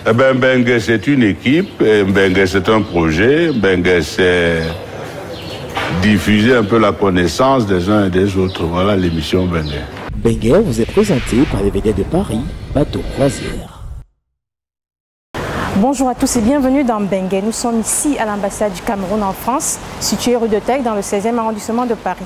Eh bien, Mbengue, c'est une équipe, Mbengue, c'est un projet, Mbengue, c'est diffuser un peu la connaissance des uns et des autres. Voilà l'émission Mbengue. Mbengue vous est présenté par les vedettes de Paris, bateau croisière. Bonjour à tous et bienvenue dans Mbengue. Nous sommes ici à l'ambassade du Cameroun en France, située rue de Teck dans le 16e arrondissement de Paris.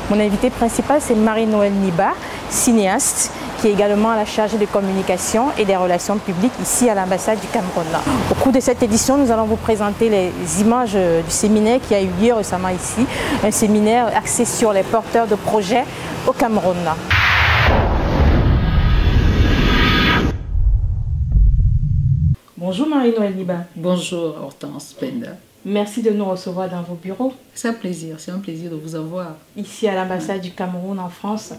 Mon invité principal, c'est Marie-Noëlle Niba, cinéaste, qui est également à la charge de communication et des relations publiques ici à l'ambassade du Cameroun. Au cours de cette édition, nous allons vous présenter les images du séminaire qui a eu lieu récemment ici, un séminaire axé sur les porteurs de projets au Cameroun. Bonjour Marie-Noëlle Niba. Bonjour Hortense Penda. Merci de nous recevoir dans vos bureaux. C'est un plaisir de vous avoir. Ici à l'ambassade du Cameroun en France.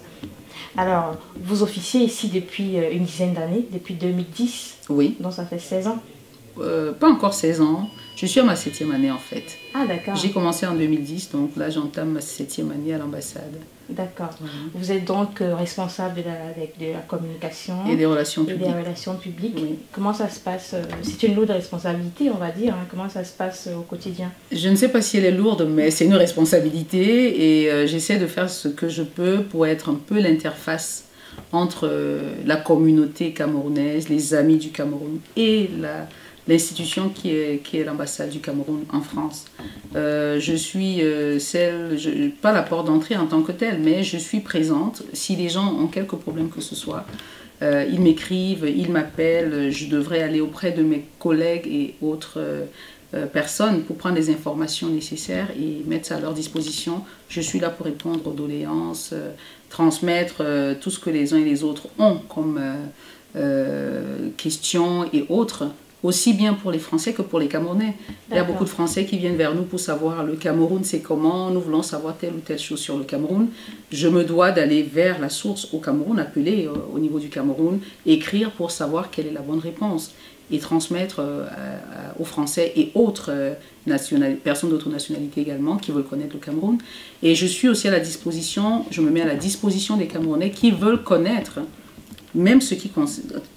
Alors, vous officiez ici depuis une dizaine d'années, depuis 2010. Oui. Donc ça fait 16 ans. Pas encore 16 ans. Je suis à ma 7e année en fait. Ah d'accord. J'ai commencé en 2010, donc là j'entame ma 7e année à l'ambassade. D'accord. Vous êtes donc responsable de la communication et des relations publiques. Et des relations publiques. Oui. Comment ça se passe? C'est une lourde responsabilité, on va dire. Hein. Comment ça se passe au quotidien? Je ne sais pas si elle est lourde, mais c'est une responsabilité et j'essaie de faire ce que je peux pour être un peu l'interface entre la communauté camerounaise, les amis du Cameroun et l'institution qui est l'ambassade du Cameroun en France. Je suis pas la porte d'entrée en tant que telle, mais je suis présente. Si les gens ont quelques problèmes que ce soit, ils m'écrivent, ils m'appellent, je devrais aller auprès de mes collègues et autres personnes pour prendre les informations nécessaires et mettre ça à leur disposition. Je suis là pour répondre aux doléances, transmettre tout ce que les uns et les autres ont comme questions et autres, aussi bien pour les Français que pour les Camerounais. Il y a beaucoup de Français qui viennent vers nous pour savoir le Cameroun c'est comment, nous voulons savoir telle ou telle chose sur le Cameroun. Je me dois d'aller vers la source au Cameroun, appeler au niveau du Cameroun, écrire pour savoir quelle est la bonne réponse et transmettre aux Français et autres personnes d'autres nationalités également qui veulent connaître le Cameroun. Et je suis aussi à la disposition, je me mets à la disposition des Camerounais qui veulent connaître même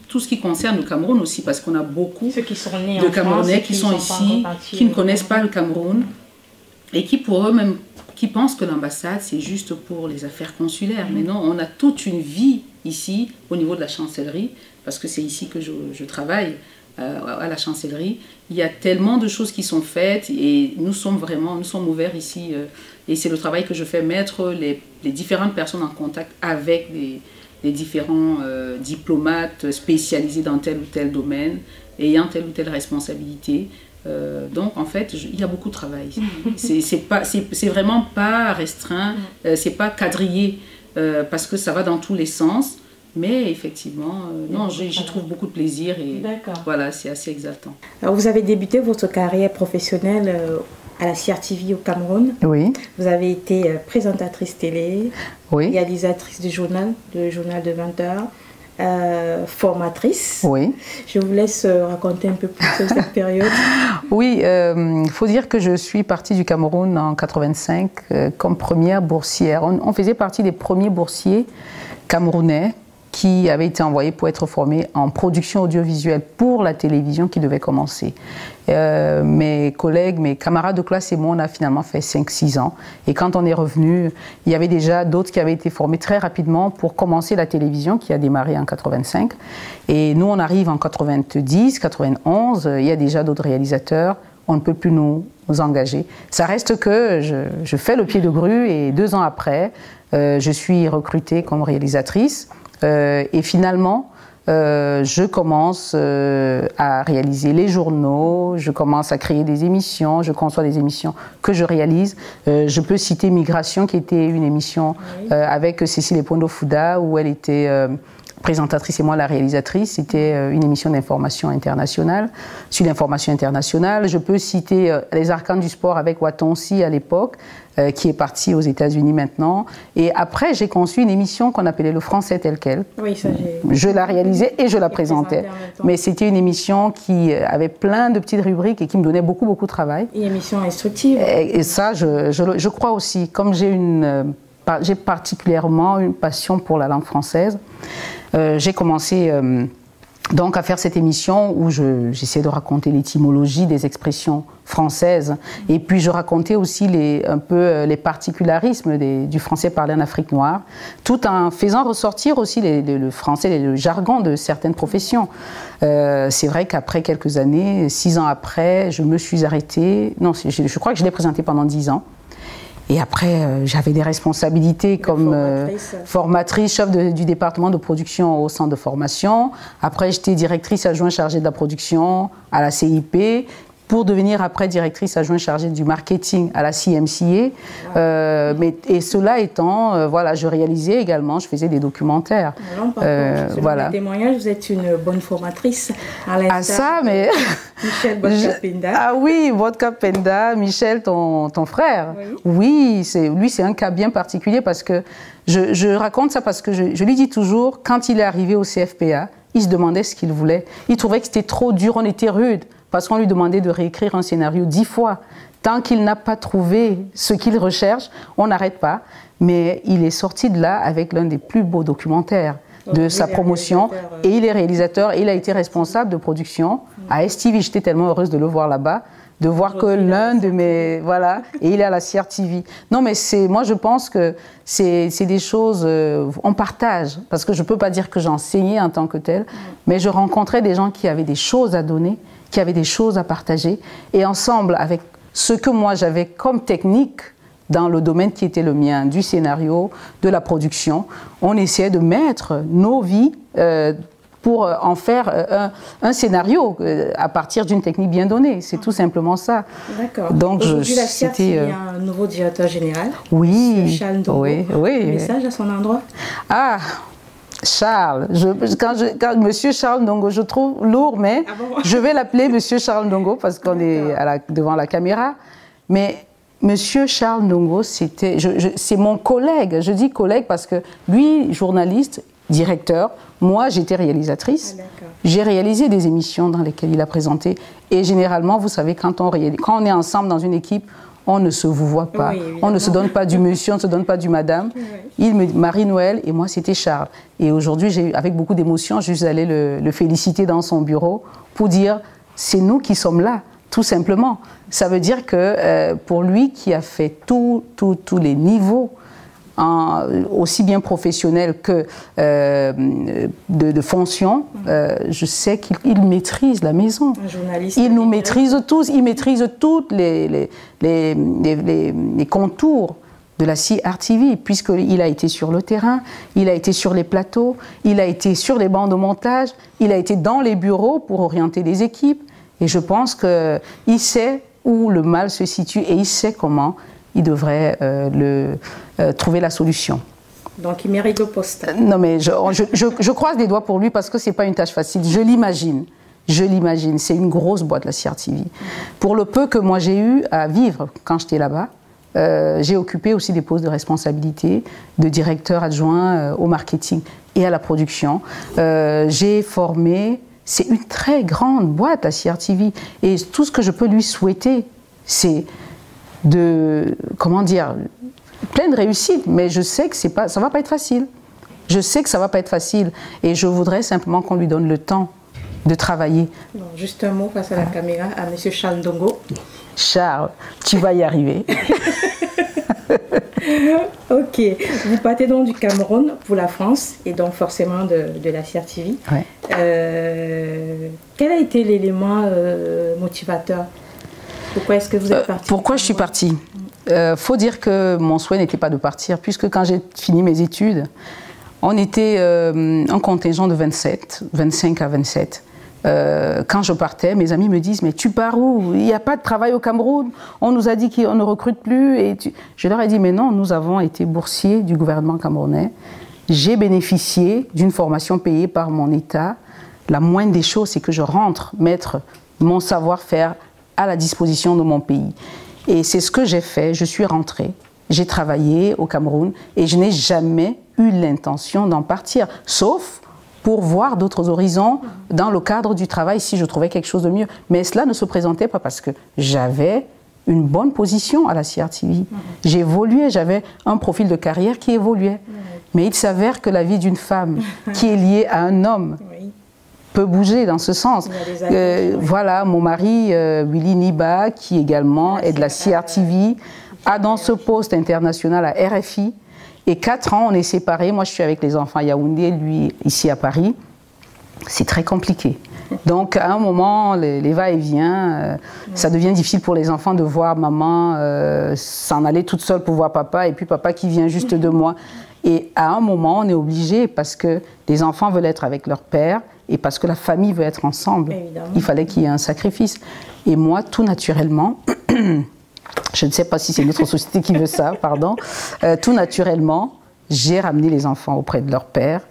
tout ce qui concerne le Cameroun aussi, parce qu'on a beaucoup de Camerounais qui sont ici, qui ne connaissent pas le Cameroun et qui pour eux-mêmes, qui pensent que l'ambassade c'est juste pour les affaires consulaires. Mais non, on a toute une vie ici au niveau de la chancellerie, parce que c'est ici que je travaille, à la chancellerie. Il y a tellement de choses qui sont faites et nous sommes ouverts ici et c'est le travail que je fais, mettre les différentes personnes en contact avec les différents diplomates spécialisés dans tel ou tel domaine, ayant telle ou telle responsabilité. Donc en fait, il y a beaucoup de travail. C'est vraiment pas restreint, c'est pas quadrillé parce que ça va dans tous les sens. Mais effectivement, non, j'y trouve beaucoup de plaisir et voilà, c'est assez exaltant. Alors, vous avez débuté votre carrière professionnelle à la CRTV au Cameroun. Oui. Vous avez été présentatrice télé, réalisatrice du journal de 20 heures, formatrice. Oui. Je vous laisse raconter un peu plus sur cette période. Oui, il faut dire que je suis partie du Cameroun en 85 comme première boursière. On faisait partie des premiers boursiers camerounais qui avaient été envoyés pour être formés en production audiovisuelle pour la télévision qui devait commencer. Mes collègues, mes camarades de classe et moi, on a finalement fait 5-6 ans. Et quand on est revenu, il y avait déjà d'autres qui avaient été formés très rapidement pour commencer la télévision qui a démarré en 85. Et nous, on arrive en 90, 91, il y a déjà d'autres réalisateurs. On ne peut plus nous engager. Ça reste que je fais le pied de grue et 2 ans après, je suis recrutée comme réalisatrice. Et finalement, je commence à réaliser les journaux, je commence à créer des émissions, je conçois des émissions que je réalise. Je peux citer Migration, qui était une émission avec Cécile Epondo-Fouda, où elle était présentatrice et moi la réalisatrice. C'était une émission d'information internationale, sur l'information internationale. Je peux citer Les Arcanes du sport avec Watonsi à l'époque, qui est parti aux États-Unis maintenant. Et après, j'ai conçu une émission qu'on appelait Le Français tel quel. Oui, ça je la réalisais et je la présentais. Mais c'était une émission qui avait plein de petites rubriques et qui me donnait beaucoup, beaucoup de travail. Une émission instructive. Et ça, je crois aussi, comme j'ai particulièrement une passion pour la langue française, j'ai commencé donc à faire cette émission où j'essaie de raconter l'étymologie des expressions françaises et puis je racontais aussi un peu les particularismes du français parlé en Afrique noire, tout en faisant ressortir aussi le français et le jargon de certaines professions. C'est vrai qu'après quelques années, 6 ans après, je me suis arrêtée, non, je crois que je l'ai présenté pendant 10 ans. Et après, j'avais des responsabilités comme formatrice, chef du département de production au centre de formation. Après, j'étais directrice adjointe chargée de la production à la CIP, pour devenir après directrice adjointe chargée du marketing à la CMCA. Et cela étant, voilà, je réalisais également, je faisais des documentaires. Voilà. Témoignage, vous êtes une bonne formatrice. À ça, mais... Michel Vodka-Penda. Ah oui, Vodka-Penda, Michel, ton frère. Oui, lui, c'est un cas bien particulier parce que je raconte ça parce que je lui dis toujours, quand il est arrivé au CFPA, il se demandait ce qu'il voulait. Il trouvait que c'était trop dur, on était rude. Parce qu'on lui demandait de réécrire un scénario 10 fois. Tant qu'il n'a pas trouvé ce qu'il recherche, on n'arrête pas. Mais il est sorti de là avec l'un des plus beaux documentaires de sa promotion. Et il est réalisateur et il a été responsable de production à STV. J'étais tellement heureuse de le voir là-bas, de voir que l'un de mes... Voilà, et il est à la CRTV. Non, mais moi je pense que c'est des choses... on partage, parce que je ne peux pas dire que j'enseignais en tant que tel, mais je rencontrais des gens qui avaient des choses à donner, qui avaient des choses à partager. Et ensemble, avec ce que moi j'avais comme technique dans le domaine qui était le mien, du scénario, de la production, on essayait de mettre nos vies pour en faire un scénario à partir d'une technique bien donnée. C'est tout simplement ça. D'accord. Donc, aujourd'hui, la CRT, il y a un nouveau directeur général. Oui. Charles Ndongo. Oui. Un message à son endroit. Ah, Charles, quand Monsieur Charles Ndongo, je trouve lourd, mais je vais l'appeler Monsieur Charles Ndongo parce qu'on est devant la caméra. Mais Monsieur Charles Ndongo, c'est mon collègue. Je dis collègue parce que lui, journaliste, directeur, moi j'étais réalisatrice. J'ai réalisé des émissions dans lesquelles il a présenté. Et généralement, vous savez, quand on est ensemble dans une équipe, on ne se vous voit pas, on ne se donne pas du monsieur, on ne se donne pas du madame. Il me dit Marie-Noël et moi c'était Charles. Et aujourd'hui, avec beaucoup d'émotion, je suis allée le féliciter dans son bureau pour dire c'est nous qui sommes là, tout simplement. Ça veut dire que pour lui qui a fait tous les niveaux, aussi bien professionnels que de fonction, je sais qu'il maîtrise la maison. Il nous maîtrise tous, il maîtrise tous les contours de la CRTV, puisqu'il a été sur le terrain, il a été sur les plateaux, il a été sur les bancs de montage, il a été dans les bureaux pour orienter les équipes. Et je pense qu'il sait où le mal se situe et il sait comment il devrait trouver la solution. Donc il mérite le poste. Non mais je croise les doigts pour lui parce que ce n'est pas une tâche facile. Je l'imagine. C'est une grosse boîte la CRTV. Pour le peu que moi j'ai eu à vivre quand j'étais là-bas, j'ai occupé aussi des postes de responsabilité, de directeur adjoint au marketing et à la production. J'ai formé, c'est une très grande boîte la CRTV. Et tout ce que je peux lui souhaiter, c'est comment dire, pleine réussite, mais je sais que ça va pas être facile. Je sais que ça va pas être facile et je voudrais simplement qu'on lui donne le temps de travailler. Non, juste un mot face à la caméra à Monsieur Charles Ndongo. Charles, tu vas y arriver. Ok, vous partez donc du Cameroun pour la France et donc forcément de la CRTV. Ouais. Quel a été l'élément motivateur? Pourquoi est-ce que vous êtes partie? Pourquoi je suis partie? Faut dire que mon souhait n'était pas de partir, puisque quand j'ai fini mes études, on était un contingent de 25 à 27. Quand je partais, mes amis me disent « Mais tu pars où? Il n'y a pas de travail au Cameroun. On nous a dit qu'on ne recrute plus. » Et je leur ai dit « Mais non, nous avons été boursiers du gouvernement camerounais. J'ai bénéficié d'une formation payée par mon État. La moindre des choses, c'est que je rentre mettre mon savoir-faire à la disposition de mon pays. » Et c'est ce que j'ai fait. Je suis rentrée. J'ai travaillé au Cameroun et je n'ai jamais eu l'intention d'en partir, sauf pour voir d'autres horizons dans le cadre du travail si je trouvais quelque chose de mieux. Mais cela ne se présentait pas parce que j'avais une bonne position à la CRTV. J'évoluais, j'avais un profil de carrière qui évoluait. Mais il s'avère que la vie d'une femme qui est liée à un homme peut bouger dans ce sens. Voilà, mon mari, Willy Niba, qui également est de la CRTV, a dans ce poste international à RFI. Et 4 ans, on est séparés. Moi, je suis avec les enfants à Yaoundé, lui, ici à Paris. C'est très compliqué. Donc, à un moment, les va-et-vient, ça devient difficile pour les enfants de voir maman s'en aller toute seule pour voir papa, et puis papa qui vient juste de moi. Et à un moment, on est obligé, parce que les enfants veulent être avec leur père, et parce que la famille veut être ensemble. Évidemment. Il fallait qu'il y ait un sacrifice. Et moi, tout naturellement... Je ne sais pas si c'est notre société qui veut ça, pardon. Tout naturellement, j'ai ramené les enfants auprès de leur père.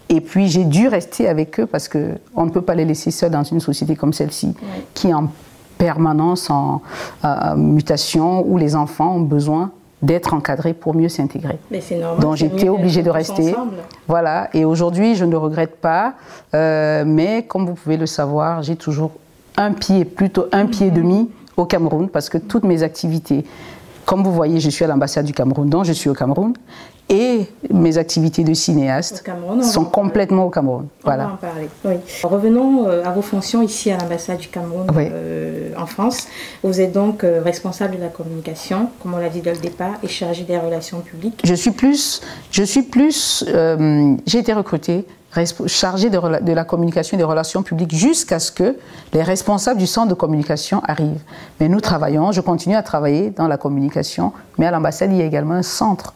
Et puis, j'ai dû rester avec eux parce qu'on ne peut pas les laisser seuls dans une société comme celle-ci, qui est en permanence en mutation, où les enfants ont besoin d'être encadrés pour mieux s'intégrer. Mais c'est normal. Donc, j'étais obligée de rester. Voilà. Et aujourd'hui, je ne regrette pas. Mais comme vous pouvez le savoir, j'ai toujours plutôt un pied et demi au Cameroun, parce que toutes mes activités, comme vous voyez, je suis à l'ambassade du Cameroun, donc je suis au Cameroun, et mes activités de cinéaste sont complètement au Cameroun. Voilà. On va en parler. Oui. Revenons à vos fonctions ici à l'ambassade du Cameroun en France. Vous êtes donc responsable de la communication, comme on l'a dit dès le départ, et chargé des relations publiques. J'ai été recrutée chargée de la communication et des relations publiques jusqu'à ce que les responsables du centre de communication arrivent. Mais nous travaillons, je continue à travailler dans la communication, mais à l'ambassade, il y a également un centre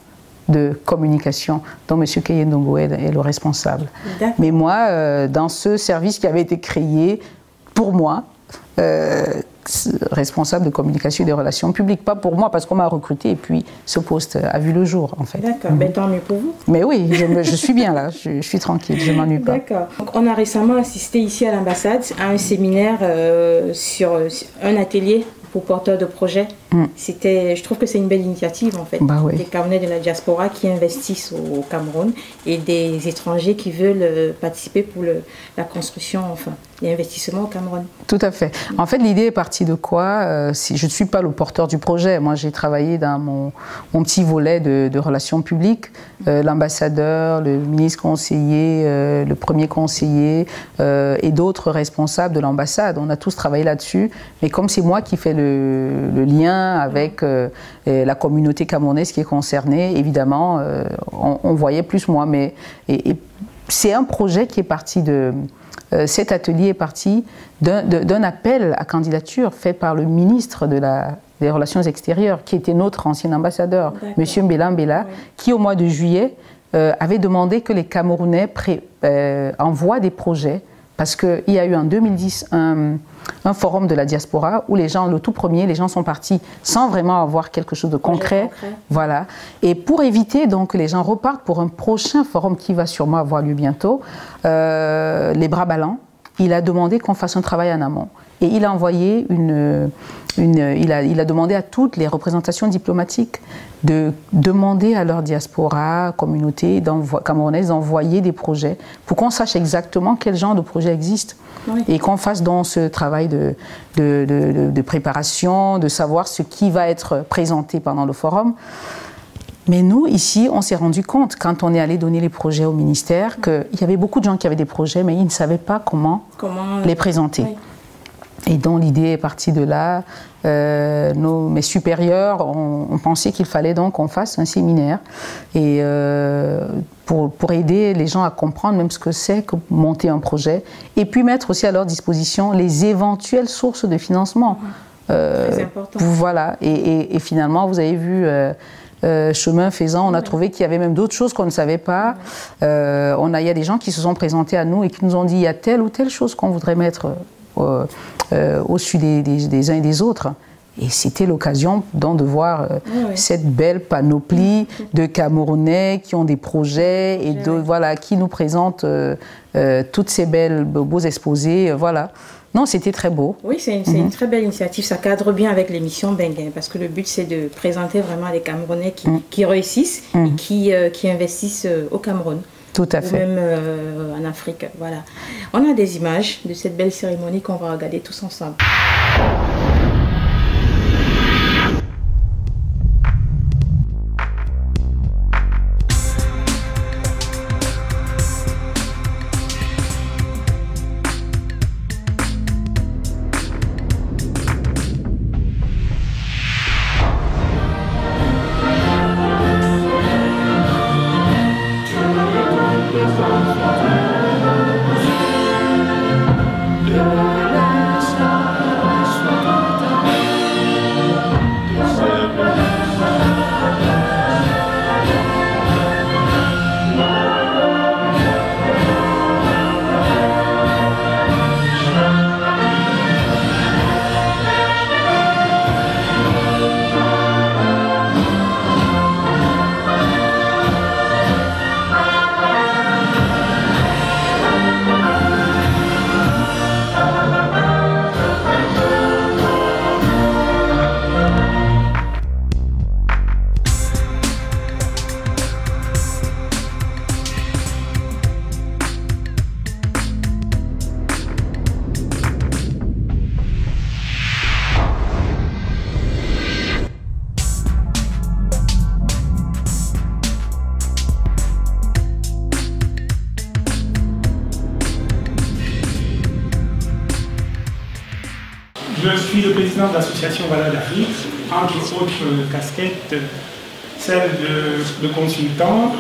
de communication dont M. Keyendongo est le responsable. Mais moi, dans ce service qui avait été créé pour moi, responsable de communication et des relations publiques, pas pour moi parce qu'on m'a recruté et puis ce poste a vu le jour en fait. D'accord, ben, tant mieux pour vous. Mais oui, je suis bien là, je suis tranquille, je ne m'ennuie pas. D'accord. On a récemment assisté ici à l'ambassade à un séminaire sur un atelier pour porteurs de projets. Je trouve que c'est une belle initiative en fait. Des Camerounais de la diaspora qui investissent au Cameroun et des étrangers qui veulent participer pour la construction, enfin, l'investissement au Cameroun. Tout à fait. En fait, l'idée est partie de quoi je ne suis pas le porteur du projet. Moi, j'ai travaillé dans mon petit volet de relations publiques. L'ambassadeur, le ministre conseiller, le premier conseiller et d'autres responsables de l'ambassade. On a tous travaillé là-dessus. Mais comme c'est moi qui fais le lien avec la communauté camerounaise qui est concernée, évidemment, on voyait plus moi. Mais c'est un projet qui est parti de... cet atelier est parti d'un appel à candidature fait par le ministre des Relations extérieures, qui était notre ancien ambassadeur, M. Mbela Mbela, qui au mois de juillet avait demandé que les Camerounais envoient des projets, parce qu'il y a eu en 2010 un forum de la diaspora où les tout premier, les gens sont partis sans vraiment avoir quelque chose de concret. Voilà. Et pour éviter donc que les gens repartent pour un prochain forum qui va sûrement avoir lieu bientôt, les bras ballants, il a demandé qu'on fasse un travail en amont. Et il a envoyé il a demandé à toutes les représentations diplomatiques de demander à leur diaspora, communauté camerounaise d'envoyer des projets pour qu'on sache exactement quel genre de projet existe. Et qu'on fasse donc ce travail de préparation, de savoir ce qui va être présenté pendant le forum. Mais nous, ici, on s'est rendu compte, quand on est allé donner les projets au ministère, qu'il y avait beaucoup de gens qui avaient des projets, mais ils ne savaient pas comment les présenter. Et donc l'idée est partie de là. Mes supérieurs ont pensé qu'il fallait donc qu'on fasse un séminaire et pour aider les gens à comprendre même ce que c'est que monter un projet et puis mettre aussi à leur disposition les éventuelles sources de financement. Très important. Voilà. Et finalement, vous avez vu... chemin faisant, on a trouvé qu'il y avait même d'autres choses qu'on ne savait pas. Il y a des gens qui se sont présentés à nous et qui nous ont dit il y a telle ou telle chose qu'on voudrait mettre au-dessus des uns et des autres. Et c'était l'occasion donc de voir cette belle panoplie de Camerounais qui ont des projets et qui nous présentent toutes ces beaux exposés. Voilà. Non, c'était très beau. Oui, c'est une très belle initiative. Ça cadre bien avec l'émission Bengué, parce que le but, c'est de présenter vraiment les Camerounais qui réussissent et qui investissent au Cameroun. Tout à fait. Ou même en Afrique. Voilà. On a des images de cette belle cérémonie qu'on va regarder tous ensemble. Je suis le président de l'association Valeurs d'Afrique, entre autres casquettes, celle de consultant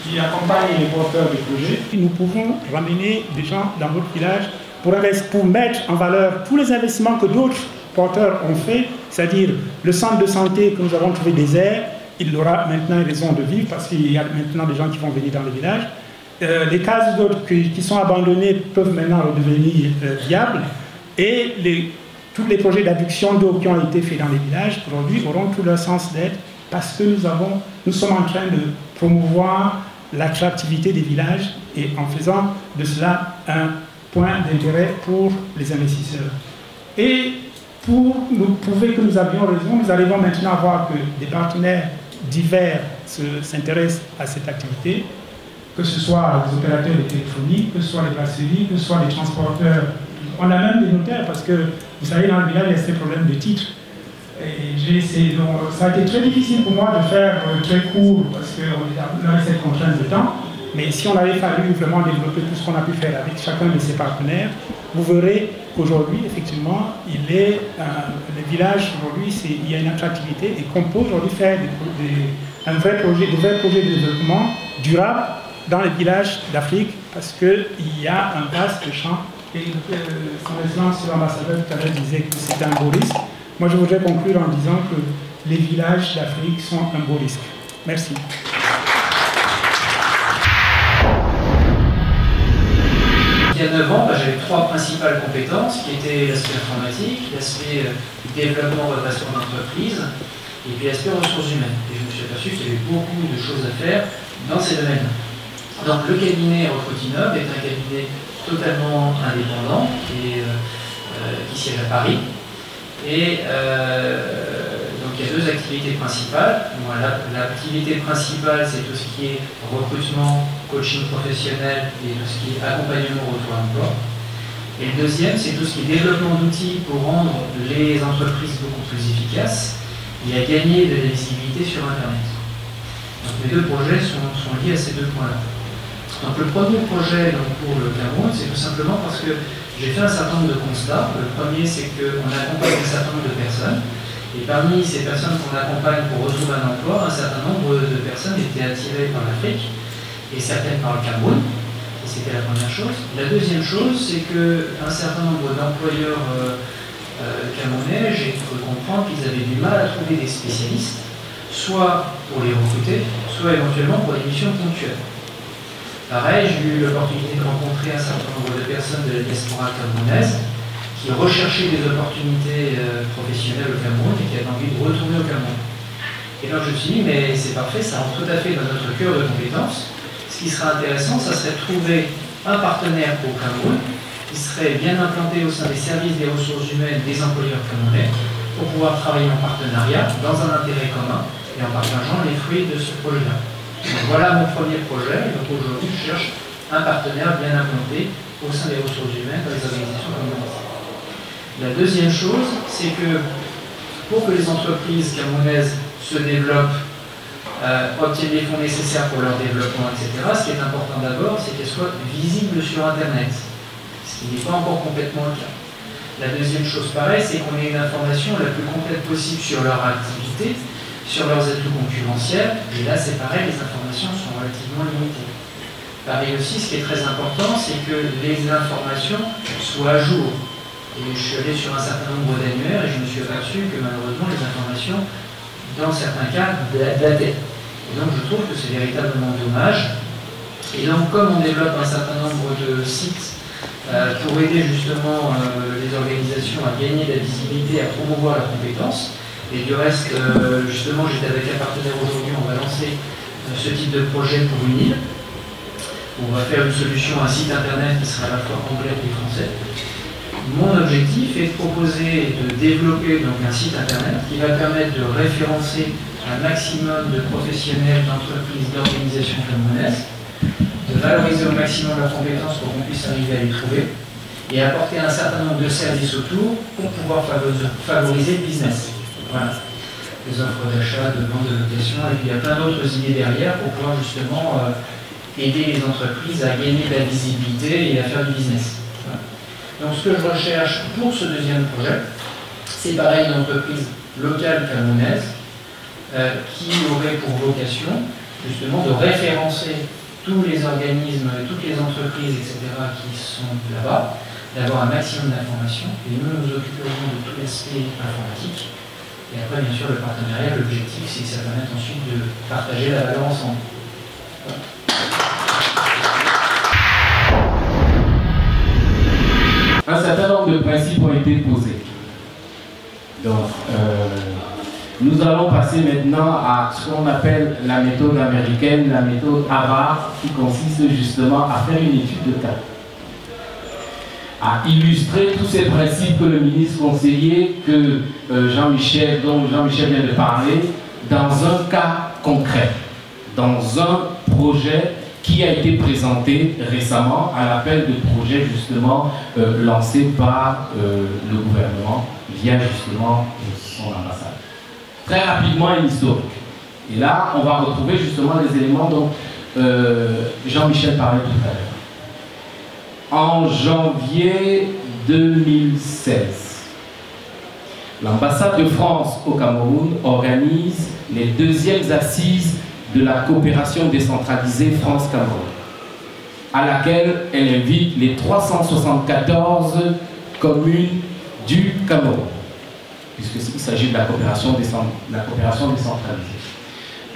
qui accompagne les porteurs de projets. Nous pouvons ramener des gens dans votre village pour mettre en valeur tous les investissements que d'autres porteurs ont fait, c'est-à-dire le centre de santé que nous avons trouvé désert, il aura maintenant une raison de vivre parce qu'il y a maintenant des gens qui vont venir dans le village. Les cases d'autres qui sont abandonnées peuvent maintenant redevenir viables et tous les projets d'adduction d'eau qui ont été faits dans les villages aujourd'hui auront tout leur sens d'être parce que nous sommes en train de promouvoir l'attractivité des villages et en faisant de cela un point d'intérêt pour les investisseurs. Et pour nous prouver que nous avions raison, nous arrivons maintenant à voir que des partenaires divers s'intéressent à cette activité, que ce soit les opérateurs de téléphonie, que ce soit les brasseries, que ce soit les transporteurs. On a même des notaires parce que, vous savez, dans le village, il y a ces problèmes de titres. Et ça a été très difficile pour moi de faire très court parce qu'on avait cette contrainte de temps. Mais si on avait fallu vraiment développer tout ce qu'on a pu faire avec chacun de ses partenaires, vous verrez qu'aujourd'hui, effectivement, les villages, aujourd'hui, il y a une attractivité et qu'on peut aujourd'hui faire de vrais projets de développement durable dans les villages d'Afrique parce qu'il y a un vaste champ. Et son excellence, l'ambassadeur tout à l'heure disait que c'était un beau risque. Moi, je voudrais conclure en disant que les villages d'Afrique sont un beau risque. Merci. Il y a 9 ans, j'avais 3 principales compétences qui étaient l'aspect informatique, l'aspect développement relation d'entreprise et puis l'aspect ressources humaines. Et je me suis aperçu qu'il y avait beaucoup de choses à faire dans ces domaines-là. Donc le cabinet Recrutinov est un cabinet totalement indépendant qui siège à Paris. Et donc il y a 2 activités principales. L'activité principale, c'est tout ce qui est recrutement, coaching professionnel et tout ce qui est accompagnement au retour à l'emploi. Et le deuxième, c'est tout ce qui est développement d'outils pour rendre les entreprises beaucoup plus efficaces et à gagner de la visibilité sur Internet. Donc les 2 projets sont liés à ces 2 points-là. Donc le premier projet pour le Cameroun, c'est tout simplement parce que j'ai fait un certain nombre de constats. Le premier, c'est qu'on accompagne un certain nombre de personnes. Et parmi ces personnes qu'on accompagne pour retrouver un emploi, un certain nombre de personnes étaient attirées par l'Afrique et certaines par le Cameroun. Et c'était la première chose. La deuxième chose, c'est qu'un certain nombre d'employeurs camerounais, j'ai cru comprendre qu'ils avaient du mal à trouver des spécialistes, soit pour les recruter, soit éventuellement pour des missions ponctuelles. Pareil, j'ai eu l'opportunité de rencontrer un certain nombre de personnes de la diaspora camerounaise qui recherchaient des opportunités professionnelles au Cameroun et qui avaient envie de retourner au Cameroun. Et donc je me suis dit, mais c'est parfait, ça rentre tout à fait dans notre cœur de compétences. Ce qui serait intéressant, ça serait de trouver un partenaire au Cameroun qui serait bien implanté au sein des services des ressources humaines des employeurs camerounais pour pouvoir travailler en partenariat dans un intérêt commun et en partageant les fruits de ce projet-là. Donc voilà mon premier projet. Donc aujourd'hui, je cherche un partenaire bien implanté au sein des ressources humaines dans les organisations communautaires. La deuxième chose, c'est que pour que les entreprises camerounaises se développent, obtiennent les fonds nécessaires pour leur développement, etc., ce qui est important d'abord, c'est qu'elles soient visibles sur Internet, ce qui n'est pas encore complètement le cas. La deuxième chose pareil, c'est qu'on ait une information la plus complète possible sur leur activité, sur leurs atouts concurrentiels, et là c'est pareil, les informations sont relativement limitées. Pareil aussi, ce qui est très important, c'est que les informations soient à jour. Et je suis allé sur un certain nombre d'annuaires et je me suis aperçu que malheureusement les informations, dans certains cas, dataient. Et donc je trouve que c'est véritablement dommage. Et donc comme on développe un certain nombre de sites pour aider justement les organisations à gagner de la visibilité, à promouvoir leurs compétences, et du reste, justement, j'étais avec un partenaire aujourd'hui, on va lancer ce type de projet pour une île. On va faire une solution, un site internet qui sera à la fois anglais et français. Mon objectif est de proposer et de développer donc, un site internet qui va permettre de référencer un maximum de professionnels, d'entreprises, d'organisations camerounaises, de valoriser au maximum leurs compétences pour qu'on puisse arriver à les trouver et apporter un certain nombre de services autour pour pouvoir favoriser le business. Voilà. Les offres d'achat, de vente, de location, et puis il y a plein d'autres idées derrière pour pouvoir justement aider les entreprises à gagner de la visibilité et à faire du business. Voilà. Donc ce que je recherche pour ce deuxième projet, C'est pareil une entreprise locale camerounaise qui aurait pour vocation justement de référencer tous les organismes, toutes les entreprises, etc. qui sont là-bas, d'avoir un maximum d'informations, et nous nous occuperons de tout l'aspect informatique. Et après, bien sûr, le partenariat, l'objectif, c'est que ça permette ensuite de partager la valeur ensemble. Voilà. Un certain nombre de principes ont été posés. Donc, nous allons passer maintenant à ce qu'on appelle la méthode américaine, la méthode Harvard, qui consiste justement à faire une étude de cas, à illustrer tous ces principes que le ministre conseiller, que dont Jean-Michel vient de parler, dans un cas concret, dans un projet qui a été présenté récemment à l'appel de projet justement lancé par le gouvernement via justement son ambassade. Très rapidement un historique. Et là, on va retrouver justement les éléments dont Jean-Michel parlait tout à l'heure. En janvier 2016, l'ambassade de France au Cameroun organise les deuxièmes assises de la coopération décentralisée France-Cameroun, à laquelle elle invite les 374 communes du Cameroun, puisqu'il s'agit de la coopération décentralisée.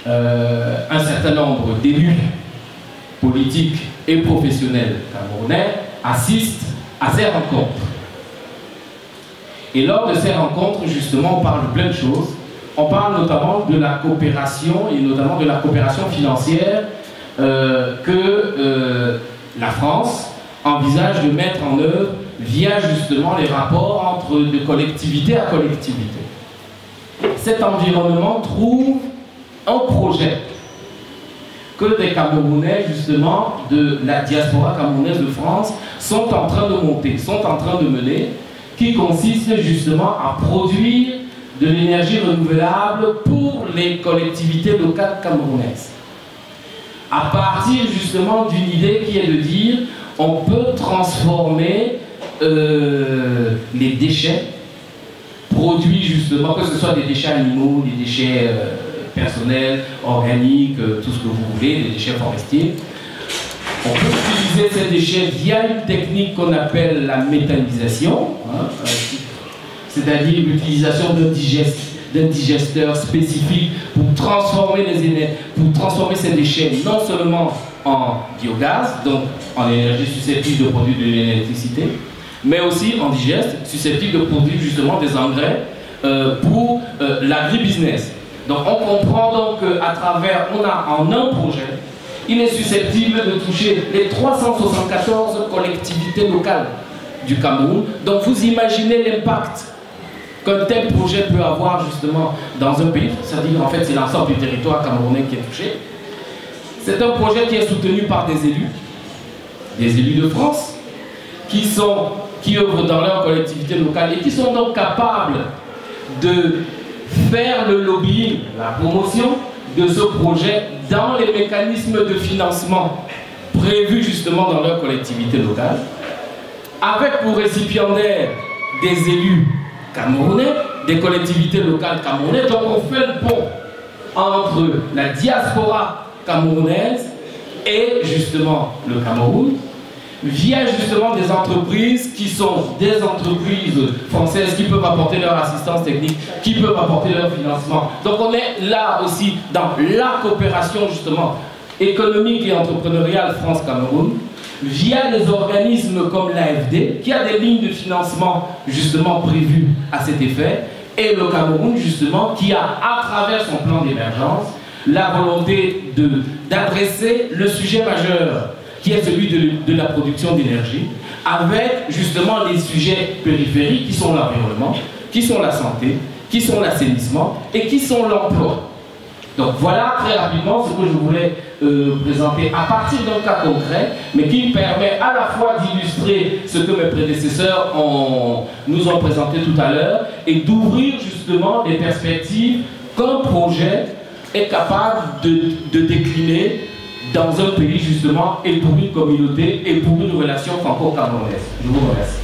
Un certain nombre d'élus politiques et professionnels camerounais assistent à ces rencontres. Et lors de ces rencontres, justement, on parle de plein de choses. On parle notamment de la coopération, et notamment de la coopération financière que la France envisage de mettre en œuvre via justement les rapports entre de collectivité à collectivité. Cet environnement trouve un projet que des Camerounais justement de la diaspora camerounaise de France sont en train de monter, sont en train de mener, qui consiste justement à produire de l'énergie renouvelable pour les collectivités locales camerounaises. À partir justement d'une idée qui est de dire on peut transformer les déchets produits justement, que ce soit des déchets animaux, des déchets personnels, organiques, tout ce que vous voulez, des déchets forestiers. On peut utiliser ces déchets via une technique qu'on appelle la méthanisation, hein, c'est-à-dire l'utilisation d'un digesteur spécifique pour transformer ces déchets non seulement en biogaz, donc en énergie susceptible de produire de l'électricité, mais aussi en digeste, susceptible de produire justement des engrais pour l'agribusiness. Donc on comprend donc qu'à travers, on a en un projet, il est susceptible de toucher les 374 collectivités locales du Cameroun. Donc vous imaginez l'impact qu'un tel projet peut avoir justement dans un pays, c'est-à-dire en fait c'est l'ensemble du territoire camerounais qui est touché. C'est un projet qui est soutenu par des élus de France, qui œuvrent dans leur collectivité locale et qui sont donc capables de faire le lobbying, la promotion de ce projet dans les mécanismes de financement prévus justement dans leur collectivité locale, avec pour récipiendaires des élus camerounais, des collectivités locales camerounaises. Donc on fait le pont entre la diaspora camerounaise et justement le Cameroun, via justement des entreprises qui sont des entreprises françaises qui peuvent apporter leur assistance technique, qui peuvent apporter leur financement. Donc on est là aussi dans la coopération justement économique et entrepreneuriale France-Cameroun, via des organismes comme l'AFD, qui a des lignes de financement justement prévues à cet effet, et le Cameroun justement qui a à travers son plan d'émergence la volonté d'adresser le sujet majeur qui est celui de la production d'énergie, avec justement les sujets périphériques qui sont l'environnement, qui sont la santé, qui sont l'assainissement et qui sont l'emploi. Donc voilà très rapidement ce que je voulais présenter à partir d'un cas concret, mais qui permet à la fois d'illustrer ce que mes prédécesseurs nous ont présenté tout à l'heure et d'ouvrir justement des perspectives qu'un projet est capable de décliner dans un pays justement et pour une communauté et pour une relation franco-camerounaise. Je vous remercie.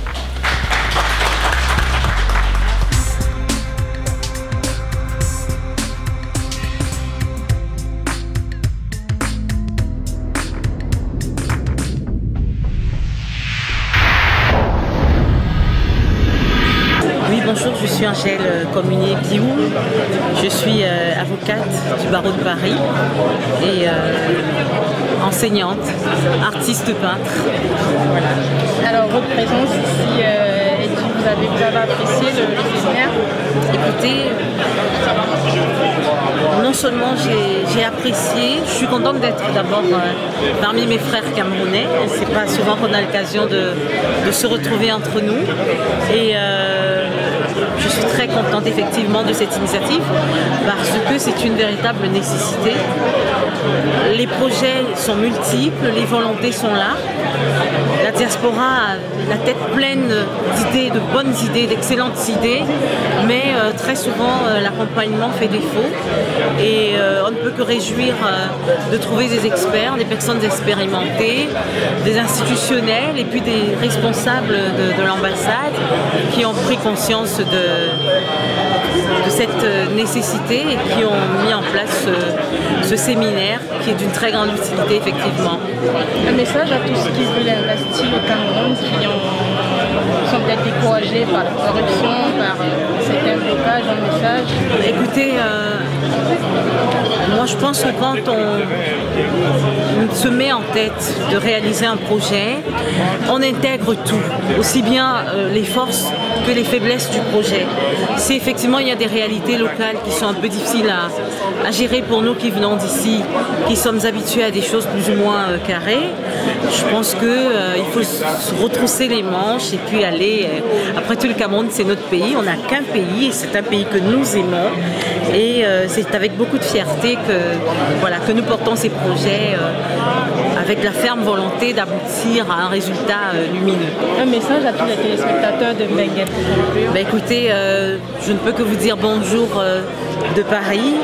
suis Angèle Communier-Guillou, je suis avocate du barreau de Paris et enseignante, artiste peintre. Voilà. Alors votre présence ici, vous avez apprécié le séminaire? Écoutez, non seulement j'ai apprécié, je suis contente d'être d'abord parmi mes frères camerounais. C'est pas souvent qu'on a l'occasion de se retrouver entre nous. Et je suis très contente effectivement de cette initiative parce que c'est une véritable nécessité. Les projets sont multiples, les volontés sont là. La diaspora a la tête pleine d'idées, de bonnes idées, d'excellentes idées, mais très souvent l'accompagnement fait défaut et on ne peut que réjouir de trouver des experts, des personnes expérimentées, des institutionnels et puis des responsables de l'ambassade qui ont pris conscience de cette nécessité et qui ont mis en place ce séminaire qui est d'une très grande utilité effectivement. Un message à tous ceux qui veulent investir au Cameroun, qui sont peut-être découragés par la corruption, par certains blocages, un message? Écoutez, moi je pense que quand on se met en tête de réaliser un projet, on intègre tout, aussi bien les forces que les faiblesses du projet. Si effectivement il y a des réalités locales qui sont un peu difficiles à gérer pour nous qui venons d'ici, qui sommes habitués à des choses plus ou moins carrées, je pense qu'il faut se retrousser les manches et puis aller. Après tout, le Cameroun c'est notre pays, on n'a qu'un pays et c'est un pays que nous aimons et c'est avec beaucoup de fierté que nous portons ces projets avec la ferme volonté d'aboutir à un résultat lumineux. Un message à tous les téléspectateurs de Mbengue. Ben écoutez, je ne peux que vous dire bonjour de Paris,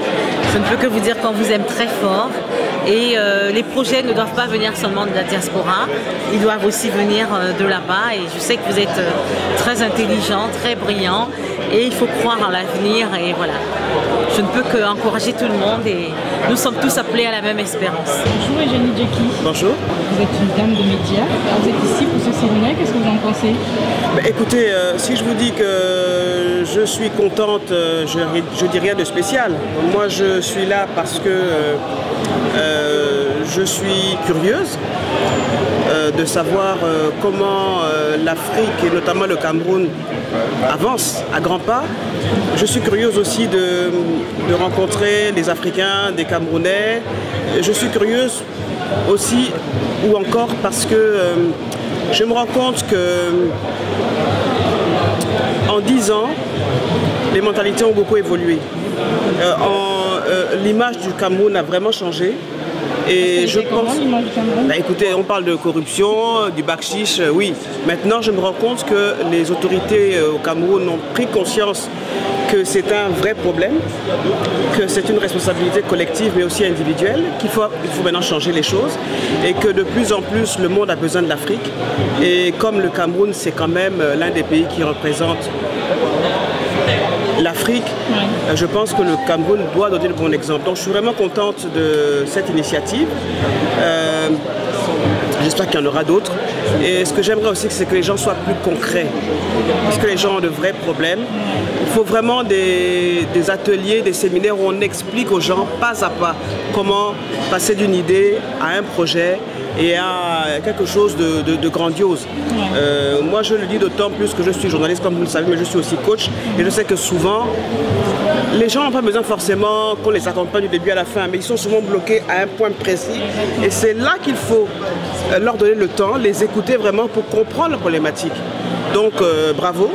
je ne peux que vous dire qu'on vous aime très fort et les projets ne doivent pas venir seulement de la diaspora, ils doivent aussi venir de là-bas et je sais que vous êtes très intelligent, très brillant et il faut croire en l'avenir et voilà. Je ne peux qu'encourager tout le monde et nous sommes tous appelés à la même espérance. Bonjour Eugénie Djeki. Bonjour. Vous êtes une dame de médias. Vous êtes ici pour ce séminaire, qu'est-ce que vous en pensez? Écoutez, si je vous dis que je suis contente, je dis rien de spécial. Moi je suis là parce que je suis curieuse de savoir comment l'Afrique et notamment le Cameroun avance à grands pas. Je suis curieuse aussi de rencontrer les Africains, des Camerounais. Je suis curieuse aussi, ou encore parce que je me rends compte que en 10 ans, les mentalités ont beaucoup évolué. L'image du Cameroun a vraiment changé. Et je pense, écoutez, on parle de corruption, du bakshish, oui. Maintenant, je me rends compte que les autorités au Cameroun ont pris conscience que c'est un vrai problème, que c'est une responsabilité collective mais aussi individuelle, il faut maintenant changer les choses et que de plus en plus le monde a besoin de l'Afrique. Et comme le Cameroun, c'est quand même l'un des pays qui représente l'Afrique, je pense que le Cameroun doit donner le bon exemple. Donc je suis vraiment contente de cette initiative. J'espère qu'il y en aura d'autres. Et ce que j'aimerais aussi, c'est que les gens soient plus concrets. Parce que les gens ont de vrais problèmes. Il faut vraiment des ateliers, des séminaires où on explique aux gens pas à pas comment passer d'une idée à un projet et à quelque chose de grandiose. Moi je le dis d'autant plus que je suis journaliste comme vous le savez, mais je suis aussi coach et je sais que souvent les gens n'ont pas besoin forcément qu'on les accompagne du début à la fin, mais ils sont souvent bloqués à un point précis et c'est là qu'il faut leur donner le temps, les écouter vraiment pour comprendre la problématique. Donc bravo.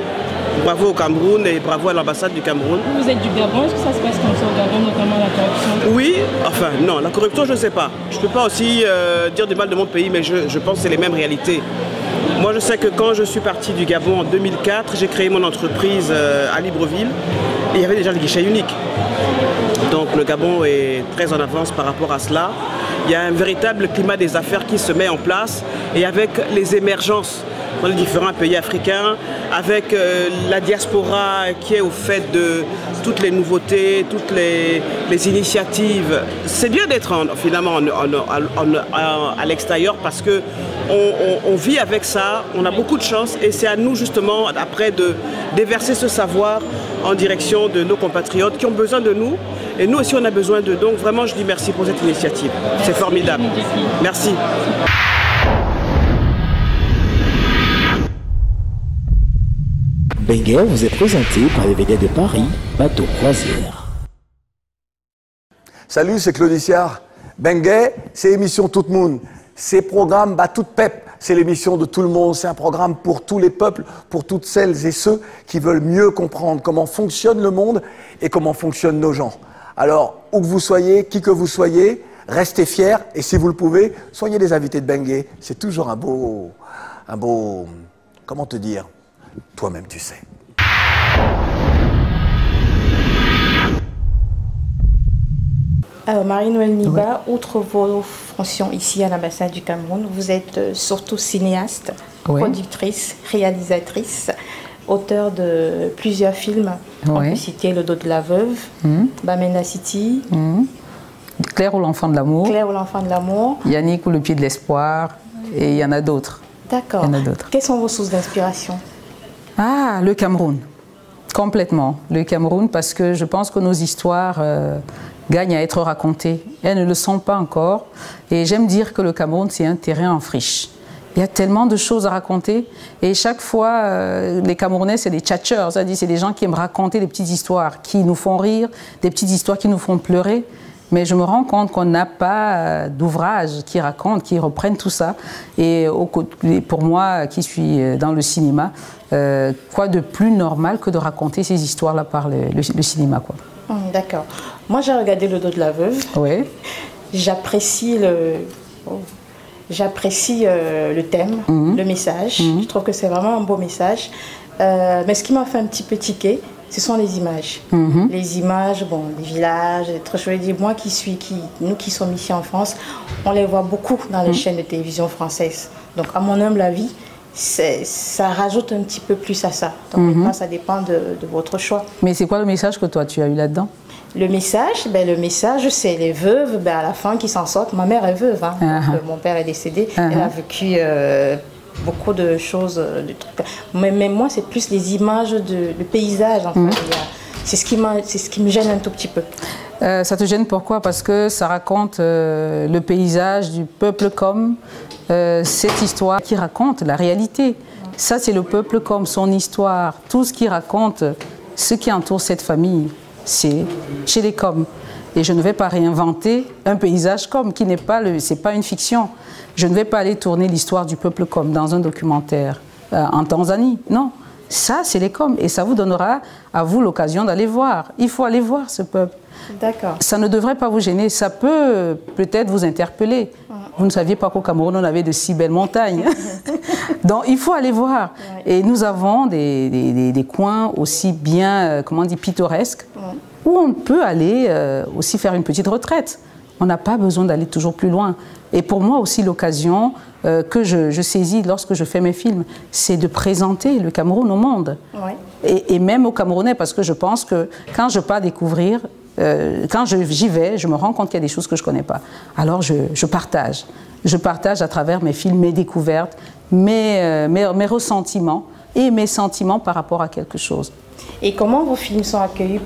Bravo au Cameroun et bravo à l'ambassade du Cameroun. Vous êtes du Gabon, est-ce que ça se passe comme ça au Gabon, notamment la corruption? Oui, enfin non, la corruption je ne sais pas. Je ne peux pas aussi dire du mal de mon pays, mais je pense que c'est les mêmes réalités. Moi je sais que quand je suis parti du Gabon en 2004, j'ai créé mon entreprise à Libreville et il y avait déjà le guichet unique. Donc le Gabon est très en avance par rapport à cela. Il y a un véritable climat des affaires qui se met en place et avec les émergences dans les différents pays africains, avec la diaspora qui est au fait de toutes les nouveautés, toutes les initiatives. C'est bien d'être finalement à l'extérieur parce que on vit avec ça, on a beaucoup de chance et c'est à nous justement après de déverser ce savoir en direction de nos compatriotes qui ont besoin de nous et nous aussi on a besoin d'eux. Donc vraiment je dis merci pour cette initiative, c'est formidable. Merci. Benguet vous est présenté par les Veillées de Paris, bateau croisière. Salut, c'est Claudiciard. Benguet, c'est émission Tout le monde. C'est programme Tout Pep. C'est l'émission de tout le monde. C'est un programme pour tous les peuples, pour toutes celles et ceux qui veulent mieux comprendre comment fonctionne le monde et comment fonctionnent nos gens. Alors, où que vous soyez, qui que vous soyez, restez fiers et si vous le pouvez, soyez des invités de Benguet. C'est toujours un beau, comment te dire? Toi-même, tu sais. Alors, Marie-Noëlle Niba, outre vos fonctions ici à l'ambassade du Cameroun, vous êtes surtout cinéaste, productrice, réalisatrice, auteur de plusieurs films. On peut citer Le dos de la veuve, Bamenda City, Claire ou l'enfant de l'amour, Claire ou l'enfant de l'amour, Yannick ou le pied de l'espoir, et il y en a d'autres. D'accord. Quelles sont vos sources d'inspiration? Ah, le Cameroun, complètement. Le Cameroun, parce que je pense que nos histoires gagnent à être racontées. Elles ne le sont pas encore. Et j'aime dire que le Cameroun, c'est un terrain en friche. Il y a tellement de choses à raconter. Et chaque fois, les Camerounais, c'est des tchatcheurs. C'est-à-dire, c'est des gens qui aiment raconter des petites histoires qui nous font rire, des petites histoires qui nous font pleurer. Mais je me rends compte qu'on n'a pas d'ouvrages qui racontent, qui reprennent tout ça. Et pour moi, qui suis dans le cinéma, quoi de plus normal que de raconter ces histoires-là par le cinéma, quoi. D'accord. Moi, j'ai regardé Le dos de la veuve. Oui. J'apprécie le thème, le message. Je trouve que c'est vraiment un beau message. Mais ce qui m'a fait un petit peu tiquer, ce sont les images. Les images, bon, des villages, des trucs. Je veux dire, moi nous qui sommes ici en France, on les voit beaucoup dans les chaînes de télévision françaises. Donc, à mon humble avis, ça rajoute un petit peu plus à ça. Donc, maintenant, ça dépend de votre choix. Mais c'est quoi le message que toi, tu as eu là-dedans? Le message, c'est les veuves, à la fin, qui s'en sortent. Ma mère est veuve, hein. Donc, mon père est décédé. Elle a vécu beaucoup de choses, de trucs. Mais moi, c'est plus les images, le paysage, en fait. C'est ce qui me gêne un tout petit peu. Ça te gêne pourquoi? Parce que ça raconte le paysage du peuple comme cette histoire qui raconte la réalité. Ça, c'est le peuple comme son histoire. Tout ce qui raconte, ce qui entoure cette famille, c'est chez les Coms. Et je ne vais pas réinventer un paysage comme, qui n'est pas c'est pas une fiction. Je ne vais pas aller tourner l'histoire du peuple comme dans un documentaire en Tanzanie. Non, ça, c'est les Coms. Et ça vous donnera à vous l'occasion d'aller voir. Il faut aller voir ce peuple. D'accord. Ça ne devrait pas vous gêner. Ça peut peut-être vous interpeller. Vous ne saviez pas qu'au Cameroun, on avait de si belles montagnes. Donc, il faut aller voir. Et nous avons des coins aussi bien, comment on dit, pittoresques, où on peut aller aussi faire une petite retraite. On n'a pas besoin d'aller toujours plus loin. Et pour moi aussi, l'occasion que je saisis lorsque je fais mes films, c'est de présenter le Cameroun au monde. Et même aux Camerounais, parce que je pense que quand je pars découvrir, quand j'y vais, je me rends compte qu'il y a des choses que je ne connais pas. Alors je partage. Je partage à travers mes films, mes découvertes, mes ressentiments et mes sentiments par rapport à quelque chose. Et comment vos films sont accueillis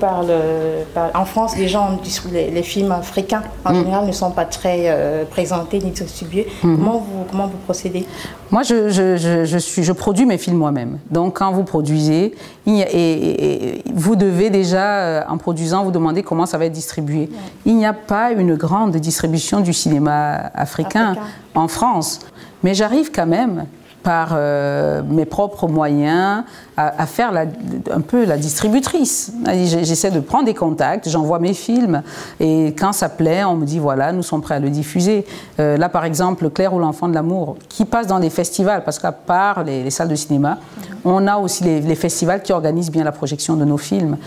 en France? Les gens, les films africains, en général, ne sont pas très présentés ni distribués. Comment vous procédez? Moi, je produis mes films moi-même. Donc, quand vous produisez, vous devez déjà, en produisant, vous demander comment ça va être distribué. Il n'y a pas une grande distribution du cinéma africain en France. Mais j'arrive quand même, par mes propres moyens, à faire un peu la distributrice. J'essaie de prendre des contacts, j'envoie mes films, et quand ça plaît, on me dit voilà, nous sommes prêts à le diffuser. Là, par exemple, Claire ou l'enfant de l'amour, qui passe dans des festivals, parce qu'à part les salles de cinéma, on a aussi les festivals qui organisent bien la projection de nos films.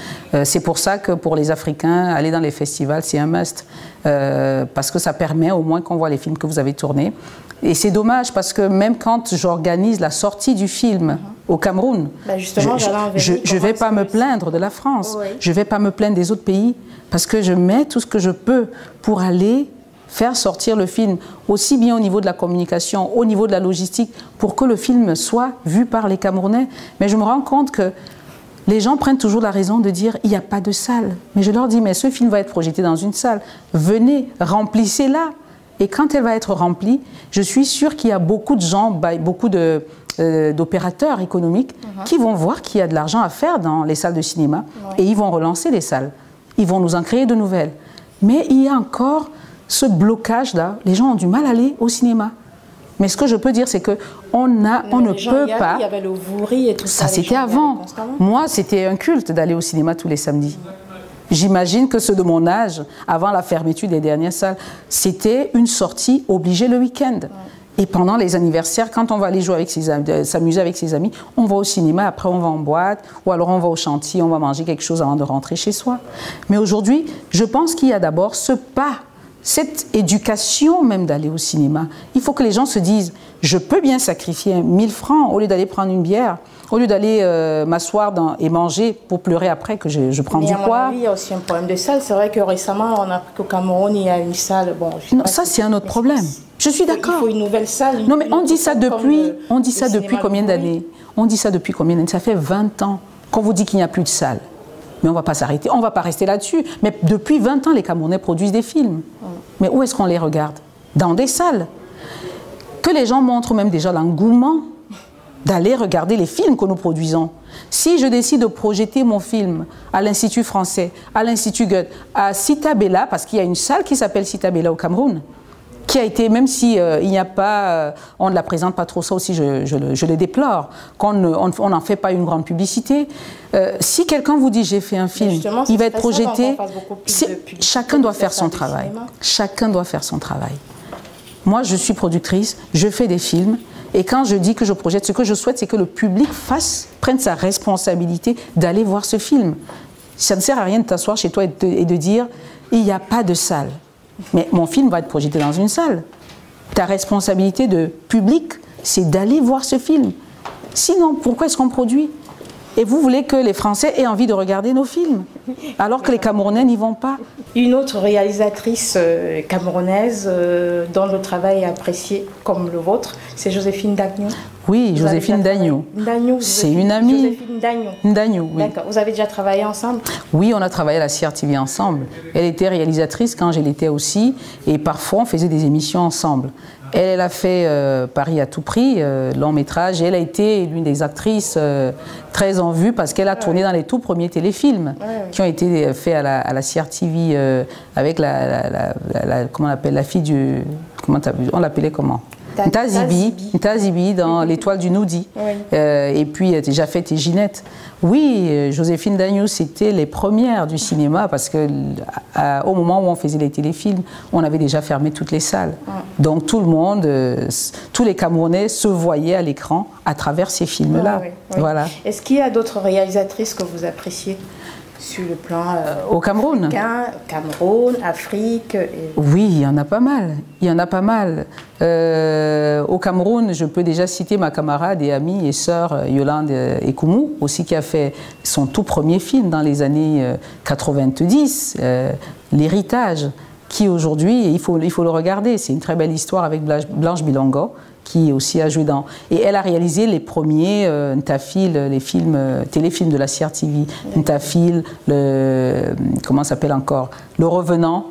C'est pour ça que pour les Africains, aller dans les festivals, c'est un must, parce que ça permet au moins qu'on voit les films que vous avez tournés. Et c'est dommage parce que même quand j'organise la sortie du film au Cameroun, je ne vais pas me plaindre de la France, je ne vais pas me plaindre des autres pays, parce que je mets tout ce que je peux pour aller faire sortir le film aussi bien au niveau de la communication, au niveau de la logistique, pour que le film soit vu par les Camerounais. Mais je me rends compte que les gens prennent toujours la raison de dire il n'y a pas de salle. Mais je leur dis, mais ce film va être projeté dans une salle. Venez, remplissez-la. Et quand elle va être remplie, je suis sûre qu'il y a beaucoup de gens, beaucoup d'opérateurs économiques qui vont voir qu'il y a de l'argent à faire dans les salles de cinéma et ils vont relancer les salles. Ils vont nous en créer de nouvelles. Mais il y a encore ce blocage-là. Les gens ont du mal à aller au cinéma. Mais ce que je peux dire, c'est qu'on ne peut pas... Il y avait le Vouri et tout ça. Ça, c'était avant. Moi, c'était un culte d'aller au cinéma tous les samedis. J'imagine que ceux de mon âge, avant la fermeture des dernières salles, c'était une sortie obligée le week-end. Et pendant les anniversaires, quand on va aller jouer avec s'amuser avec ses amis, on va au cinéma, après on va en boîte, ou alors on va au chantier, on va manger quelque chose avant de rentrer chez soi. Mais aujourd'hui, je pense qu'il y a d'abord ce pas, cette éducation même d'aller au cinéma. Il faut que les gens se disent, je peux bien sacrifier 1000 francs au lieu d'aller prendre une bière, au lieu d'aller m'asseoir et manger pour pleurer après que je prends du poids. Il y a aussi un problème de salle. C'est vrai que récemment, on a appris qu'au Cameroun, il y a une salle. Bon, non, ça, c'est un autre problème. Je suis d'accord. Il faut une nouvelle salle. Non, mais on dit ça depuis combien d'années? On dit ça depuis combien d'années? Ça fait 20 ans qu'on vous dit qu'il n'y a plus de salle. Mais on ne va pas s'arrêter, on ne va pas rester là-dessus. Mais depuis 20 ans, les Camerounais produisent des films. Mais où est-ce qu'on les regarde? Dans des salles. Que les gens montrent même déjà l'engouement d'aller regarder les films que nous produisons. Si je décide de projeter mon film à l'Institut français, à l'Institut Goethe, à Citabella, parce qu'il y a une salle qui s'appelle Citabella au Cameroun, qui a été, même si il n'y a pas, on ne la présente pas trop, ça aussi je le déplore, qu'on n'en fait pas une grande publicité. Si quelqu'un vous dit j'ai fait un film, il va être projeté, chacun doit faire son travail. Chacun doit faire son travail. Moi je suis productrice, je fais des films, et quand je dis que je projette, ce que je souhaite c'est que le public prenne sa responsabilité d'aller voir ce film. Ça ne sert à rien de t'asseoir chez toi et de dire il n'y a pas de salle. Mais mon film va être projeté dans une salle. Ta responsabilité de public, c'est d'aller voir ce film. Sinon, pourquoi est-ce qu'on produit? Et vous voulez que les Français aient envie de regarder nos films, alors que les Camerounais n'y vont pas? Une autre réalisatrice camerounaise dont le travail est apprécié comme le vôtre, c'est Joséphine Dagneau. Oui, Joséphine Dagneau. C'est une amie. Joséphine Dagneau. Dagneau, oui. D'accord. Vous avez déjà travaillé ensemble? Oui, on a travaillé à la CRTV ensemble. Elle était réalisatrice quand je l'étais aussi, et parfois on faisait des émissions ensemble. Elle a fait Paris à tout prix, long métrage, et elle a été l'une des actrices très en vue parce qu'elle a tourné dans les tout premiers téléfilms qui ont été faits à la CRTV avec comment on l'appelle, la fille du... on l'appelait comment? Ntazibi dans L'Étoile du Noudi. Et puis déjà fait Ginette. Oui, Joséphine Dagneau, c'était les premières du cinéma parce que au moment où on faisait les téléfilms, on avait déjà fermé toutes les salles. Donc tout le monde, tous les Camerounais se voyaient à l'écran à travers ces films-là. Voilà. Est-ce qu'il y a d'autres réalisatrices que vous appréciez sur le plan au Cameroun, Cameroun, Afrique Oui, il y en a pas mal. Il y en a pas mal. Au Cameroun, je peux déjà citer ma camarade et amie et sœur Yolande Ekoumou, aussi qui a fait son tout premier film dans les années 90, L'Héritage, qui aujourd'hui, il faut le regarder, c'est une très belle histoire avec Blanche Bilongo, qui aussi a joué dans... Et elle a réalisé les premiers Ntafil, les téléfilms de la CRTV. Ntafil, comment ça s'appelle encore? Le Revenant,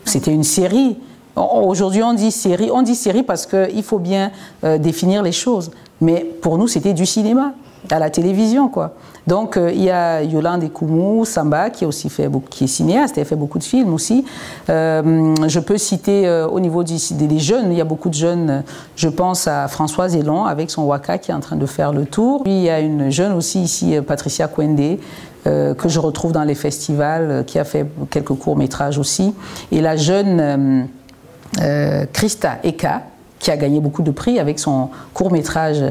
c'était une série. Aujourd'hui, on dit série parce qu'il faut bien définir les choses. Mais pour nous, c'était du cinéma, à la télévision, quoi. Donc, il y a Yolande Ekoumou, Samba, qui est cinéaste, elle fait beaucoup de films aussi. Je peux citer, au niveau des jeunes, il y a beaucoup de jeunes, je pense à Françoise Elon, avec son Waka, qui est en train de faire le tour. Puis, il y a une jeune aussi ici, Patricia Kwende, que je retrouve dans les festivals, qui a fait quelques courts-métrages aussi. Et la jeune Christa Eka, qui a gagné beaucoup de prix avec son court-métrage.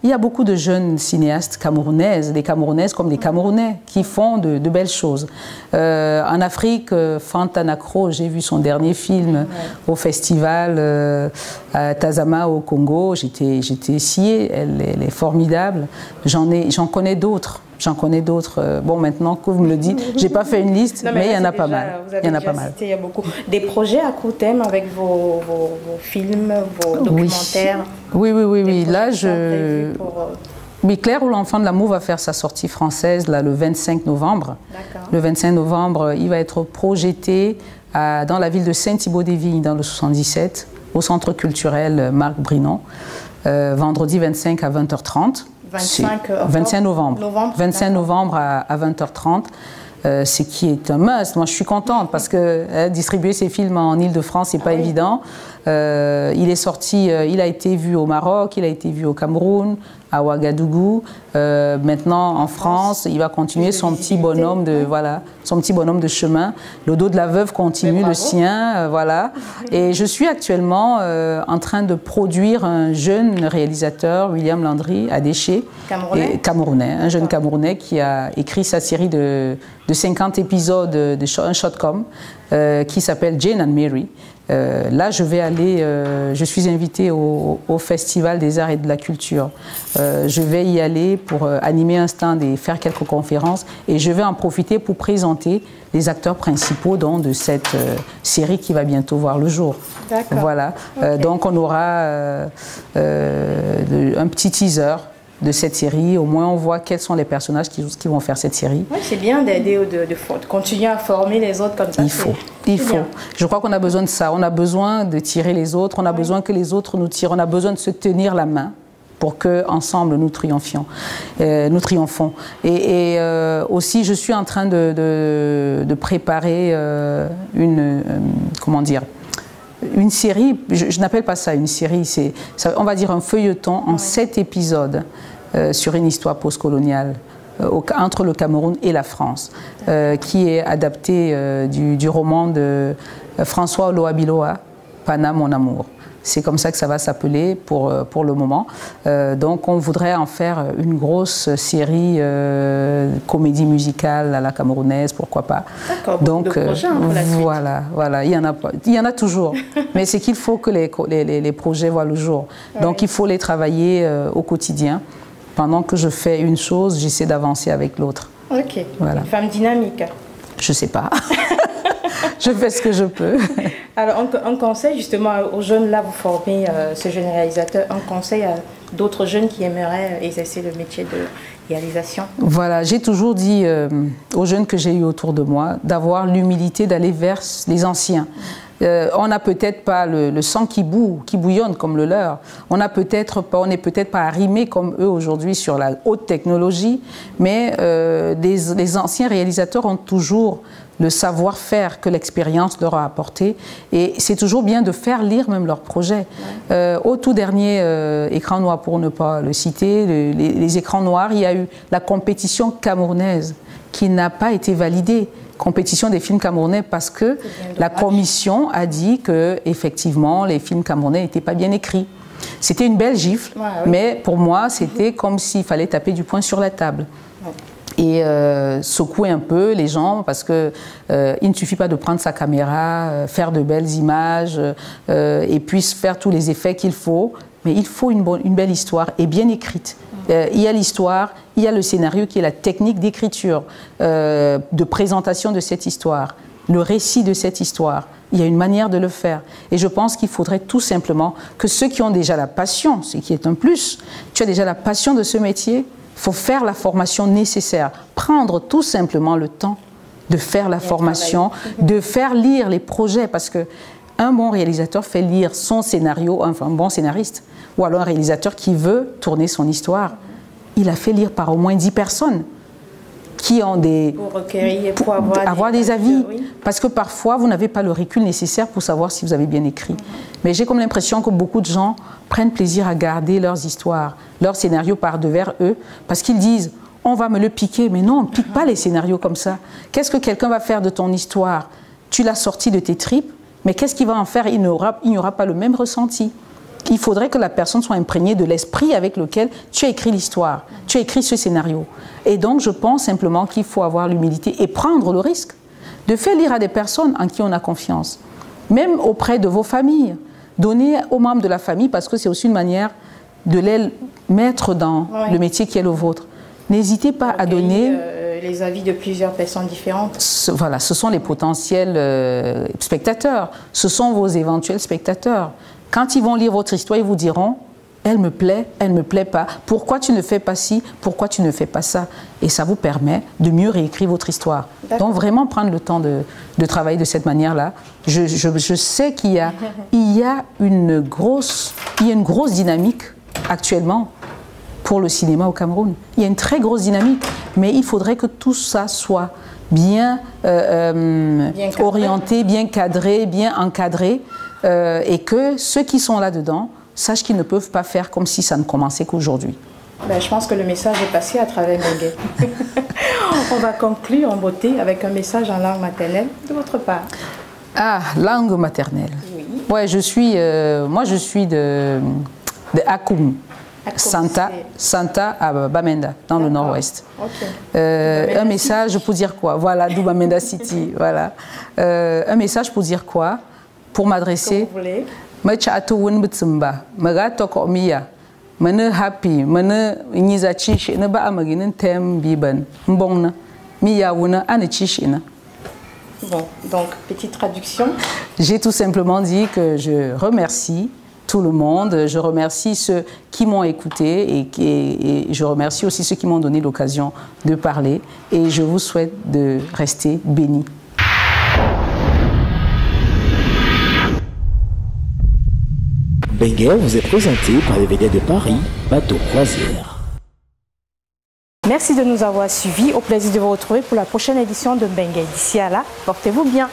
Il y a beaucoup de jeunes cinéastes camerounaises, des Camerounaises comme des Camerounais, qui font de belles choses. En Afrique, Fanta Nakro, j'ai vu son dernier film au festival à Tazama au Congo. J'étais sciée, elle est formidable. J'en connais d'autres. J'en connais d'autres. Bon, maintenant que vous me le dites, j'ai pas fait une liste, mais il y en a pas mal. Il y en a pas mal. Il y a beaucoup. Des projets à court terme avec vos films, vos documentaires. Oui. Là, oui, Claire ou l'enfant de l'amour va faire sa sortie française là, le 25 novembre. Le 25 novembre, il va être projeté dans la ville de Saint-Thibault-des-Vignes, dans le 77, au centre culturel Marc Brinon, vendredi 25 à 20h30. 25 novembre. 25 novembre à 20h30. Ce qui est un must. Moi, je suis contente parce que distribuer ces films en Ile-de-France, c'est pas évident. Il est sorti, il a été vu au Maroc, il a été vu au Cameroun, à Ouagadougou. Maintenant, en France, il va continuer son petit bonhomme de chemin. Le dos de la veuve continue le sien, voilà. Et je suis actuellement en train de produire un jeune réalisateur, William Landry, à Déchet, Camerounais, un jeune Camerounais qui a écrit sa série de 50 épisodes un shotcom qui s'appelle Jane and Mary. Là, je vais aller, je suis invitée au Festival des Arts et de la Culture. Je vais y aller pour animer un stand et faire quelques conférences. Et je vais en profiter pour présenter les acteurs principaux de cette série qui va bientôt voir le jour. Voilà. Okay. Donc, on aura un petit teaser de cette série. Au moins, on voit quels sont les personnages qui vont faire cette série. Oui, c'est bien d'aider, de continuer à former les autres comme ça. Il faut. Je crois qu'on a besoin de ça. On a besoin de tirer les autres. On a besoin que les autres nous tirent. On a besoin de se tenir la main pour qu'ensemble nous triomphons. Et aussi, je suis en train de préparer une série. Je n'appelle pas ça une série. On va dire un feuilleton en 7 épisodes sur une histoire postcoloniale entre le Cameroun et la France, qui est adapté du roman de François Oloabiloa, Pana, mon amour. C'est comme ça que ça va s'appeler pour le moment. Donc on voudrait en faire une grosse série comédie musicale à la camerounaise, pourquoi pas. Donc voilà, il y en a toujours. Mais c'est qu'il faut que les projets voient le jour. Donc il faut les travailler au quotidien. Pendant que je fais une chose, j'essaie d'avancer avec l'autre. Ok. Voilà. Une femme dynamique. Je sais pas. Je fais ce que je peux. Alors, un conseil justement aux jeunes, là, vous formez ce jeune réalisateur, un conseil à d'autres jeunes qui aimeraient exercer le métier de réalisation? Voilà, j'ai toujours dit aux jeunes que j'ai eu autour de moi d'avoir l'humilité d'aller vers les anciens. On n'a peut-être pas le sang qui bouillonne comme le leur. On n'est peut-être pas arrimé comme eux aujourd'hui sur la haute technologie, mais les anciens réalisateurs ont toujours le savoir-faire que l'expérience leur a apporté. Et c'est toujours bien de faire lire même leurs projets. Au tout dernier Écran noir, pour ne pas le citer, les écrans noirs, il y a eu la compétition camerounaise qui n'a pas été validée. Compétition des films camerounais parce que la commission a dit que effectivement les films camerounais n'étaient pas bien écrits. C'était une belle gifle, mais pour moi c'était comme s'il fallait taper du poing sur la table. Et secouer un peu les gens parce que il ne suffit pas de prendre sa caméra, faire de belles images et puis faire tous les effets qu'il faut, mais il faut une belle histoire et bien écrite. Il y a l'histoire, il y a le scénario qui est la technique d'écriture, de présentation de cette histoire, le récit de cette histoire. Il y a une manière de le faire. Et je pense qu'il faudrait tout simplement que ceux qui ont déjà la passion, ce qui est un plus, tu as déjà la passion de ce métier, il faut faire la formation nécessaire, prendre tout simplement le temps de faire la formation, de faire lire les projets, parce que un bon réalisateur fait lire son scénario, enfin un bon scénariste, ou alors un réalisateur qui veut tourner son histoire. Il a fait lire par au moins 10 personnes qui ont pour recueillir, pour avoir des avis. Oui. Parce que parfois, vous n'avez pas le recul nécessaire pour savoir si vous avez bien écrit. Mais j'ai comme l'impression que beaucoup de gens prennent plaisir à garder leurs histoires, leurs scénarios par devers eux, parce qu'ils disent « on va me le piquer ». Mais non, on ne pique pas les scénarios comme ça. Qu'est-ce que quelqu'un va faire de ton histoire? Tu l'as sorti de tes tripes, mais qu'est-ce qu'il va en faire? Il n'y aura pas le même ressenti. Il faudrait que la personne soit imprégnée de l'esprit avec lequel tu as écrit l'histoire, tu as écrit ce scénario. Et donc, je pense simplement qu'il faut avoir l'humilité et prendre le risque de faire lire à des personnes en qui on a confiance, même auprès de vos familles. Donner aux membres de la famille, parce que c'est aussi une manière de les mettre dans le métier qui est le vôtre. N'hésitez pas à donner... les avis de plusieurs personnes différentes. Voilà, ce sont les potentiels spectateurs. Ce sont vos éventuels spectateurs. Quand ils vont lire votre histoire, ils vous diront « elle me plaît pas. Pourquoi tu ne fais pas ci? Pourquoi tu ne fais pas ça ?» Et ça vous permet de mieux réécrire votre histoire. Donc vraiment prendre le temps de travailler de cette manière-là. Je sais qu'il y a une grosse dynamique actuellement pour le cinéma au Cameroun. Il y a une très grosse dynamique, mais il faudrait que tout ça soit bien orienté, bien cadré, bien encadré, et que ceux qui sont là-dedans sachent qu'ils ne peuvent pas faire comme si ça ne commençait qu'aujourd'hui. Je pense que le message est passé à travers Bengue. On va conclure en beauté avec un message en langue maternelle de votre part. Ah, langue maternelle. Oui. Ouais, moi je suis de Akoum. Santa à Bamenda, dans le nord-ouest. Okay. Un message pour dire quoi? Voilà, d'où Bamenda City. Voilà. Un message pour dire quoi? Pour m'adresser. Bon, donc petite traduction. J'ai tout simplement dit que je remercie tout le monde. Je remercie ceux qui m'ont écouté et je remercie aussi ceux qui m'ont donné l'occasion de parler. Et je vous souhaite de rester bénis. Bengue vous est présenté par les vedettes de Paris, Bateau Croisière. Merci de nous avoir suivis. Au plaisir de vous retrouver pour la prochaine édition de Bengue. D'ici à là, portez-vous bien.